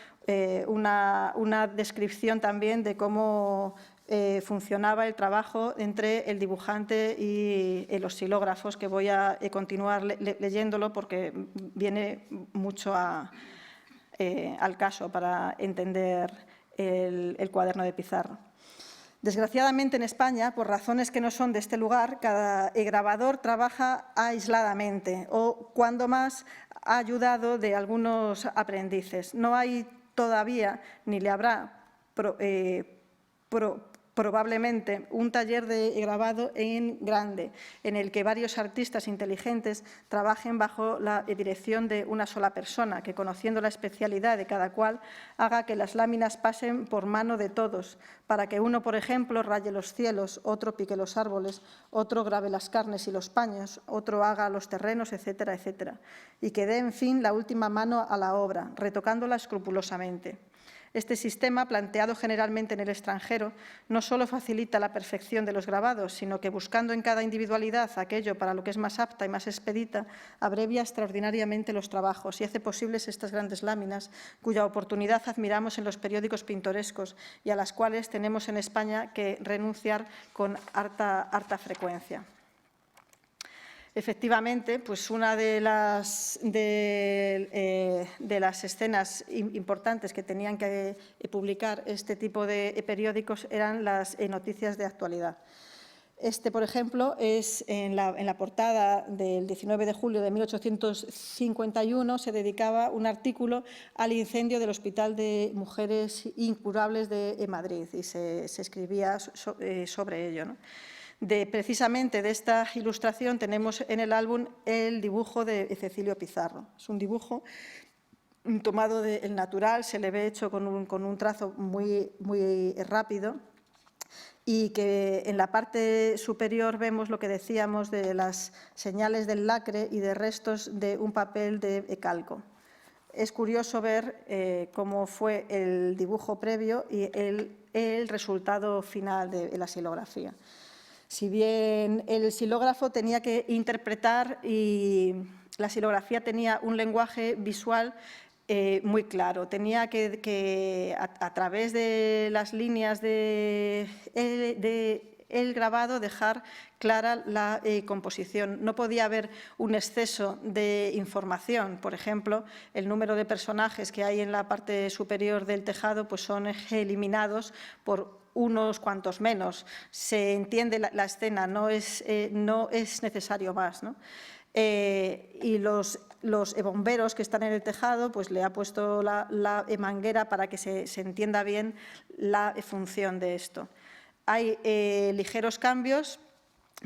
una descripción también de cómo funcionaba el trabajo entre el dibujante y los xilógrafos, que voy a continuar leyéndolo porque viene mucho al caso para entender el cuaderno de pizarra. Desgraciadamente en España, por razones que no son de este lugar, cada grabador trabaja aisladamente o, cuando más, ha ayudado de algunos aprendices. No hay todavía, ni le habrá probablemente, un taller de grabado en grande, en el que varios artistas inteligentes trabajen bajo la dirección de una sola persona, que, conociendo la especialidad de cada cual, haga que las láminas pasen por mano de todos, para que uno, por ejemplo, raye los cielos, otro pique los árboles, otro grabe las carnes y los paños, otro haga los terrenos, etcétera, etcétera, y que dé, en fin, la última mano a la obra, retocándola escrupulosamente. Este sistema, planteado generalmente en el extranjero, no solo facilita la perfección de los grabados, sino que, buscando en cada individualidad aquello para lo que es más apta y más expedita, abrevia extraordinariamente los trabajos y hace posibles estas grandes láminas, cuya oportunidad admiramos en los periódicos pintorescos y a las cuales tenemos en España que renunciar con harta frecuencia. Efectivamente, pues una de las escenas importantes que tenían que publicar este tipo de periódicos eran las noticias de actualidad. Este, por ejemplo, es en la portada del 19 de julio de 1851, se dedicaba un artículo al incendio del Hospital de Mujeres Incurables de Madrid y se escribía sobre ello, ¿no? Precisamente de esta ilustración tenemos en el álbum el dibujo de Cecilio Pizarro. Es un dibujo tomado del natural, se le ve hecho con un trazo muy rápido y que en la parte superior vemos lo que decíamos de las señales del lacre y de restos de un papel de calco. Es curioso ver cómo fue el dibujo previo y el resultado final de la silografía. Si bien el silógrafo tenía que interpretar y la silografía tenía un lenguaje visual muy claro, tenía que a través de las líneas del grabado dejar clara la composición. No podía haber un exceso de información. Por ejemplo, el número de personajes que hay en la parte superior del tejado pues son eliminados por unos cuantos menos. Se entiende la escena, no es necesario más, ¿no? Y los bomberos que están en el tejado pues le ha puesto la manguera para que se entienda bien la función de esto. Hay ligeros cambios,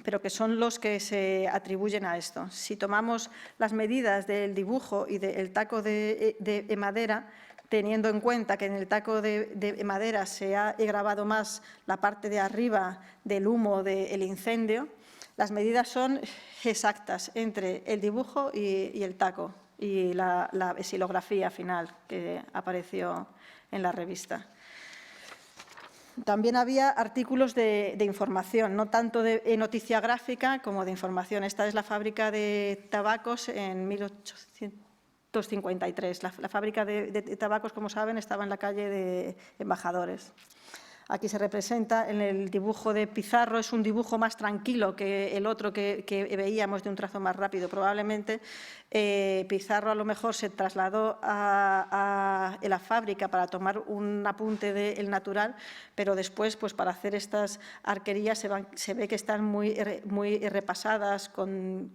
pero que son los que se atribuyen a esto. Si tomamos las medidas del dibujo y del taco de madera, teniendo en cuenta que en el taco de madera se ha grabado más la parte de arriba del humo del incendio, las medidas son exactas entre el dibujo y el taco y la silografía final que apareció en la revista. También había artículos de información, no tanto de noticia gráfica como de información. Esta es la fábrica de tabacos en 1853. La fábrica de tabacos, como saben, estaba en la calle de Embajadores. Aquí se representa en el dibujo de Pizarro, es un dibujo más tranquilo que el otro que veíamos de un trazo más rápido. Probablemente Pizarro a lo mejor se trasladó a la fábrica para tomar un apunte del natural, pero después pues para hacer estas arquerías se ve que están muy repasadas con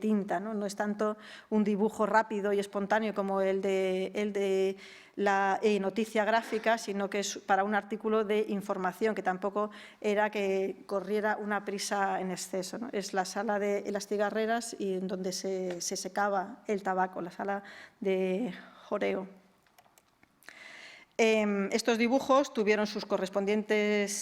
tinta, ¿no? No es tanto un dibujo rápido y espontáneo como el de la noticia gráfica, sino que es para un artículo de información, que tampoco era que corriera una prisa en exceso, ¿no? Es la sala de las cigarreras y en donde se secaba el tabaco, la sala de joreo. Estos dibujos tuvieron sus correspondientes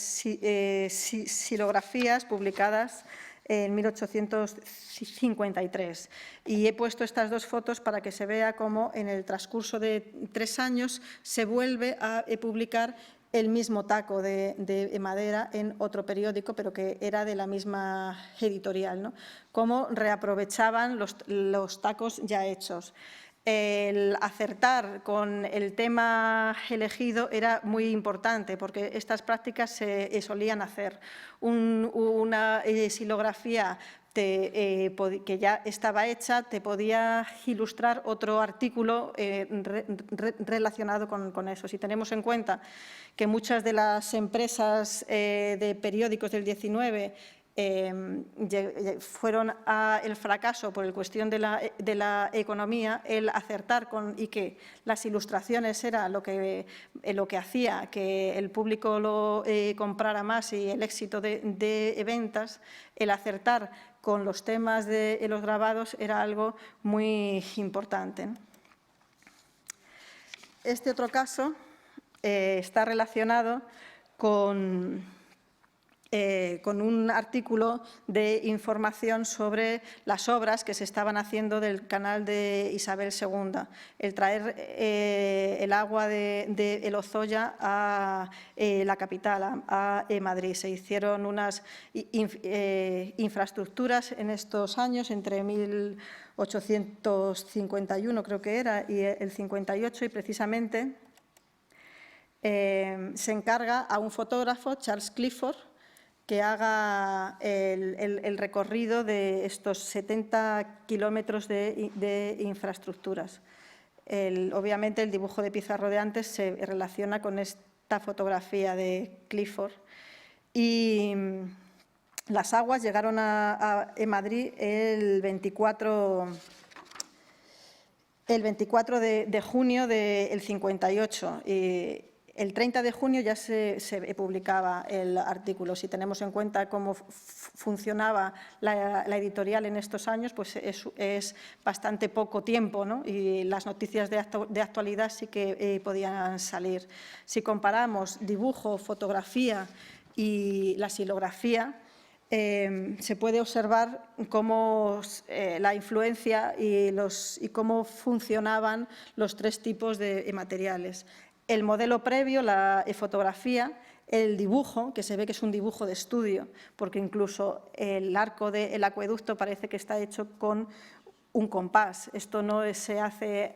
silografías publicadas en 1853. Y he puesto estas dos fotos para que se vea cómo en el transcurso de 3 años se vuelve a publicar el mismo taco de madera en otro periódico, pero que era de la misma editorial, ¿no? Cómo reaprovechaban los tacos ya hechos. El acertar con el tema elegido era muy importante porque estas prácticas se solían hacer. Una silografía que ya estaba hecha te podía ilustrar otro artículo relacionado con eso. Si tenemos en cuenta que muchas de las empresas de periódicos del 19 fueron el fracaso por la cuestión de la economía, el acertar y que las ilustraciones era lo que hacía que el público lo comprara más y el éxito de ventas, el acertar con los temas de los grabados era algo muy importante. Este otro caso está relacionado con con un artículo de información sobre las obras que se estaban haciendo del canal de Isabel II, el traer el agua de El Ozoya a la capital, a Madrid. Se hicieron unas infraestructuras en estos años, entre 1851 creo que era y el 58, y precisamente se encarga a un fotógrafo, Charles Clifford, que haga el recorrido de estos 70 kilómetros de infraestructuras. Obviamente, el dibujo de Pizarro de antes se relaciona con esta fotografía de Clifford. Y las aguas llegaron a Madrid el 24 de junio del 58. El 30 de junio ya se publicaba el artículo. Si tenemos en cuenta cómo funcionaba la editorial en estos años, pues es bastante poco tiempo, ¿no? Y las noticias de actualidad sí que podían salir. Si comparamos dibujo, fotografía y la xilografía, se puede observar cómo la influencia y cómo funcionaban los tres tipos de materiales. El modelo previo, la fotografía, el dibujo, que se ve que es un dibujo de estudio, porque incluso el arco del acueducto parece que está hecho con un compás. Esto no se hace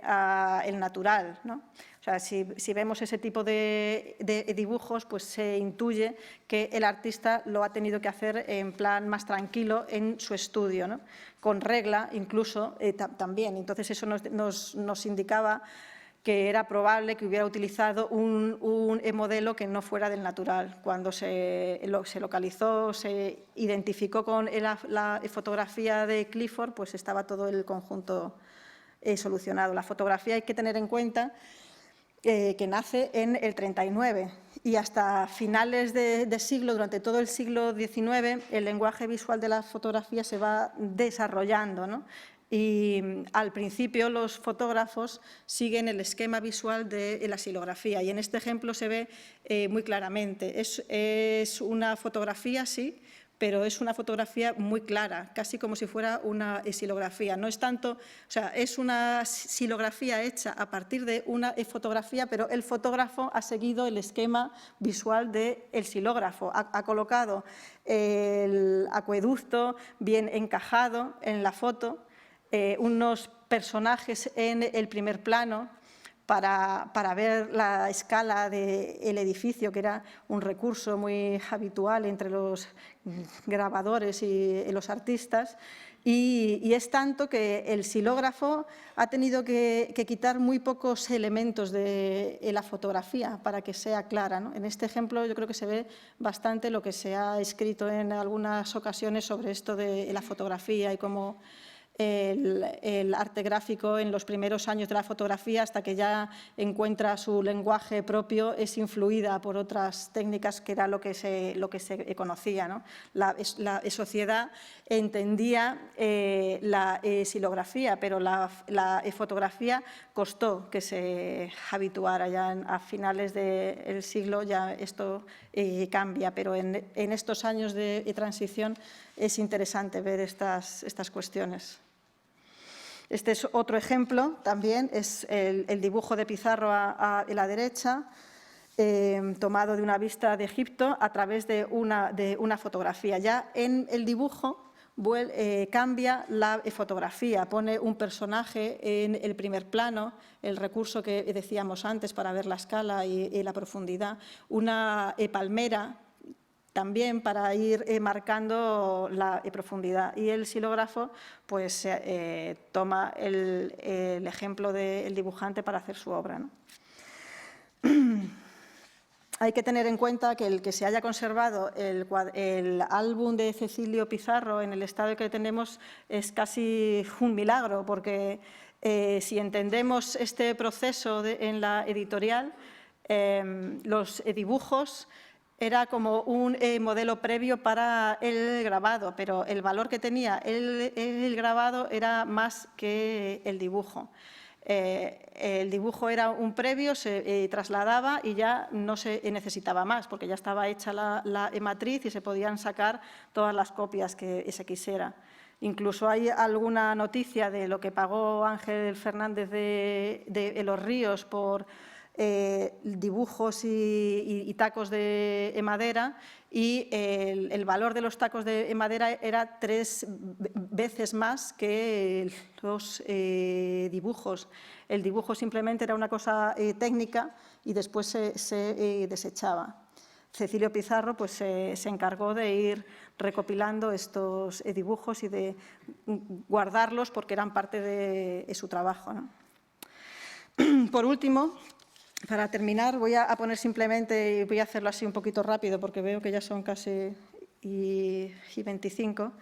el natural, ¿no? O sea, si vemos ese tipo de dibujos, pues se intuye que el artista lo ha tenido que hacer en plan más tranquilo en su estudio, ¿no? Con regla incluso también. Entonces eso nos indicaba que era probable que hubiera utilizado un modelo que no fuera del natural. Cuando se localizó, se identificó con la fotografía de Clifford, pues estaba todo el conjunto solucionado. La fotografía hay que tener en cuenta que nace en el 39 y hasta finales de siglo, durante todo el siglo XIX, el lenguaje visual de la fotografía se va desarrollando, ¿no? Y al principio los fotógrafos siguen el esquema visual de la xilografía y en este ejemplo se ve muy claramente. Es una fotografía, sí, pero es una fotografía muy clara, casi como si fuera una xilografía. No es tanto, o sea, es una xilografía hecha a partir de una fotografía, pero el fotógrafo ha seguido el esquema visual del xilógrafo. Ha colocado el acueducto bien encajado en la foto, unos personajes en el primer plano para ver la escala del edificio, que era un recurso muy habitual entre los grabadores y los artistas. Y es tanto que el xilógrafo ha tenido que quitar muy pocos elementos de la fotografía para que sea clara, ¿no? En este ejemplo yo creo que se ve bastante lo que se ha escrito en algunas ocasiones sobre esto de la fotografía y cómo el arte gráfico en los primeros años de la fotografía, hasta que ya encuentra su lenguaje propio, es influida por otras técnicas que era lo que se conocía, ¿no? La sociedad entendía la xilografía, pero la fotografía costó que se habituara. Ya a finales del siglo ya esto cambia, pero en estos años de transición es interesante ver estas cuestiones. Este es otro ejemplo también, es el dibujo de Pizarro a la derecha, tomado de una vista de Egipto a través de una fotografía. Ya en el dibujo cambia la fotografía, pone un personaje en el primer plano, el recurso que decíamos antes para ver la escala y la profundidad, una palmera, también para ir marcando la profundidad. Y el xilógrafo pues, toma el ejemplo del dibujante para hacer su obra, ¿no? Hay que tener en cuenta que el que se haya conservado el álbum de Cecilio Pizarro en el estado que tenemos es casi un milagro, porque si entendemos este proceso en la editorial, los dibujos era como un modelo previo para el grabado, pero el valor que tenía el grabado era más que el dibujo. El dibujo era un previo, se trasladaba y ya no se necesitaba más, porque ya estaba hecha la matriz y se podían sacar todas las copias que se quisiera. Incluso hay alguna noticia de lo que pagó Ángel Fernández de Los Ríos por dibujos y tacos de madera, y el valor de los tacos de madera era 3 veces más que los dibujos. El dibujo simplemente era una cosa técnica y después se desechaba. Cecilio Pizarro pues, se encargó de ir recopilando estos dibujos y de guardarlos porque eran parte de su trabajo, ¿no? Por último, para terminar, voy a poner simplemente, voy a hacerlo así un poquito rápido porque veo que ya son casi y 25,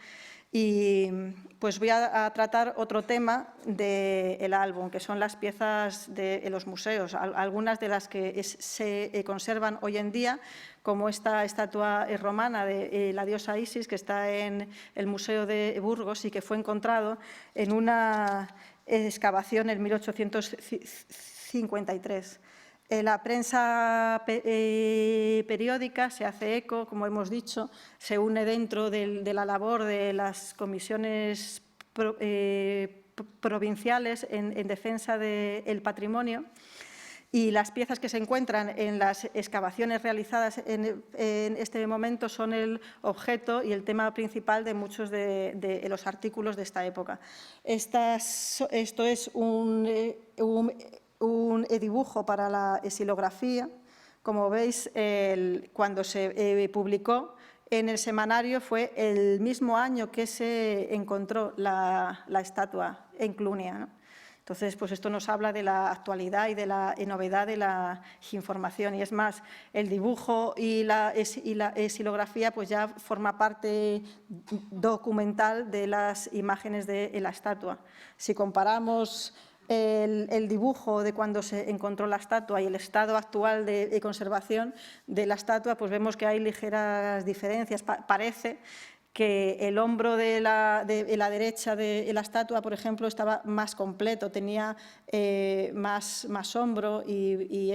y pues voy a tratar otro tema del álbum, que son las piezas de los museos, algunas de las que se conservan hoy en día, como esta estatua romana de la diosa Isis, que está en el Museo de Burgos y que fue encontrado en una excavación en 1853. La prensa periódica se hace eco, como hemos dicho, se une dentro de la labor de las comisiones provinciales en defensa del patrimonio, y las piezas que se encuentran en las excavaciones realizadas en este momento son el objeto y el tema principal de muchos de los artículos de esta época. Esto es un dibujo para la xilografía. Como veis, cuando se publicó en el semanario fue el mismo año que se encontró la estatua en Clunia, ¿no? Entonces, pues esto nos habla de la actualidad y de la novedad de la información. Y es más, el dibujo y la xilografía pues ya forma parte documental de las imágenes de la estatua. Si comparamos el dibujo de cuando se encontró la estatua y el estado actual de conservación de la estatua, pues vemos que hay ligeras diferencias. Parece que el hombro de la derecha de la estatua, por ejemplo, estaba más completo, tenía más hombro y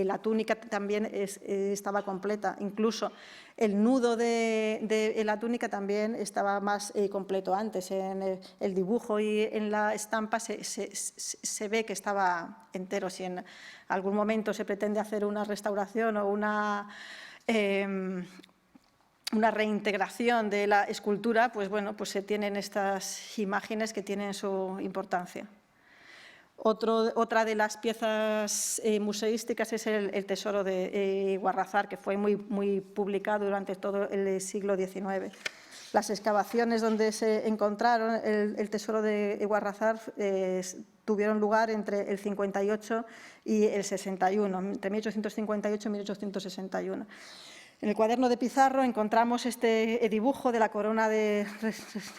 la túnica también estaba completa. Incluso el nudo de la túnica también estaba más completo antes. En el dibujo y en la estampa se ve que estaba entero. Si en algún momento se pretende hacer una restauración o una reintegración de la escultura, pues bueno, pues se tienen estas imágenes que tienen su importancia. Otra de las piezas museísticas es el tesoro de Guarrazar, que fue muy publicado durante todo el siglo XIX. Las excavaciones donde se encontraron el tesoro de Guarrazar tuvieron lugar entre el 58 y el 61, entre 1858 y 1861. En el cuaderno de Pizarro encontramos este dibujo de la corona de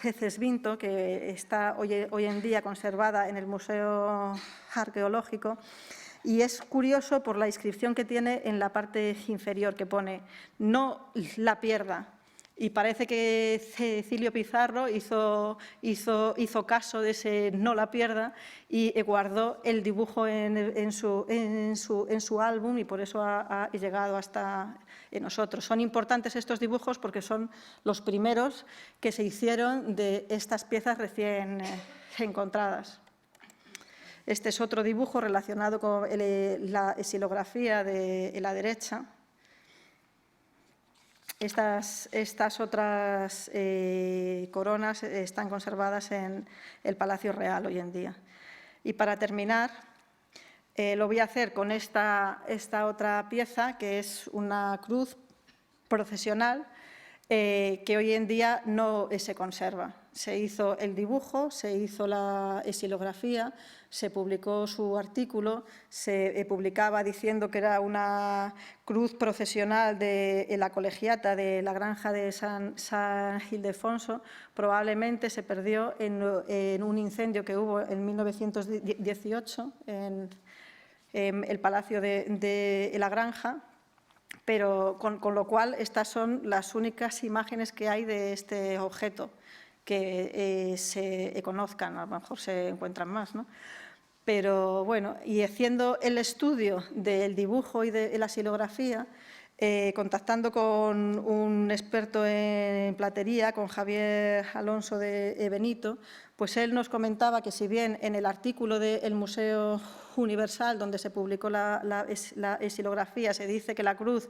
Recesvinto, que está hoy en día conservada en el Museo Arqueológico, y es curioso por la inscripción que tiene en la parte inferior, que pone «no la pierda». Y parece que Cecilio Pizarro hizo caso de ese «no la pierda» y guardó el dibujo en su álbum, y por eso ha llegado hasta nosotros. Son importantes estos dibujos porque son los primeros que se hicieron de estas piezas recién encontradas. Este es otro dibujo relacionado con la xilografía de la derecha. Estas otras coronas están conservadas en el Palacio Real hoy en día. Y para terminar, lo voy a hacer con esta otra pieza, que es una cruz procesional que hoy en día no se conserva. Se hizo el dibujo, se hizo la xilografía, se publicó su artículo, se publicaba diciendo que era una cruz procesional de la colegiata de la granja de San Ildefonso. Probablemente se perdió en un incendio que hubo en 1918 en el Palacio de la Granja, pero con lo cual estas son las únicas imágenes que hay de este objeto que se conozcan. A lo mejor se encuentran más, ¿no? Pero bueno, y haciendo el estudio del dibujo y de la xilografía, contactando con un experto en platería, con Javier Alonso de Benito, pues él nos comentaba que si bien en el artículo del Museo Universal, donde se publicó la xilografía, se dice que la cruz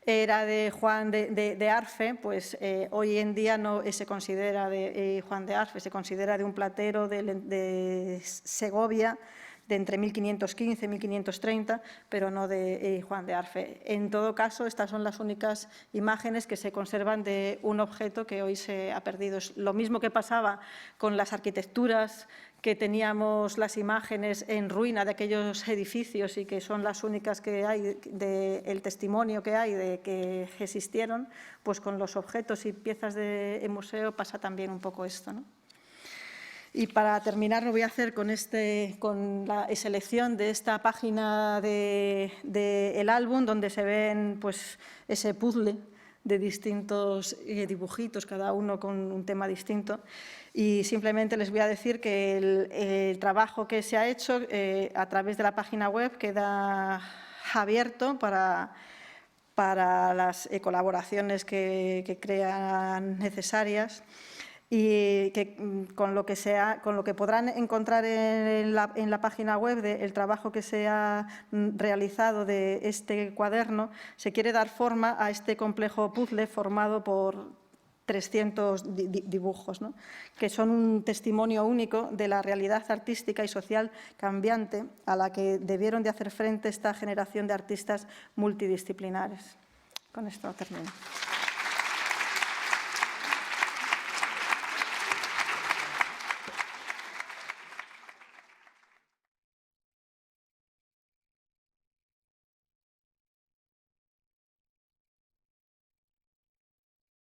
era de Juan de Arfe, pues hoy en día no se considera de Juan de Arfe, se considera de un platero de Segovia, de entre 1515 y 1530, pero no de Juan de Arfe. En todo caso, estas son las únicas imágenes que se conservan de un objeto que hoy se ha perdido. Es lo mismo que pasaba con las arquitecturas, que teníamos las imágenes en ruina de aquellos edificios y que son las únicas que hay, el testimonio que hay de que existieron, pues con los objetos y piezas de museo pasa también un poco esto, ¿no? Y para terminar, lo voy a hacer con la selección de esta página del álbum, donde se ven pues, ese puzzle de distintos dibujitos, cada uno con un tema distinto. Y simplemente les voy a decir que el trabajo que se ha hecho a través de la página web queda abierto para las colaboraciones que crean necesarias, y que con lo que podrán encontrar en la página web del trabajo que se ha realizado de este cuaderno, se quiere dar forma a este complejo puzzle formado por 300 dibujos, ¿no? Que son un testimonio único de la realidad artística y social cambiante a la que debieron de hacer frente esta generación de artistas multidisciplinares. Con esto termino.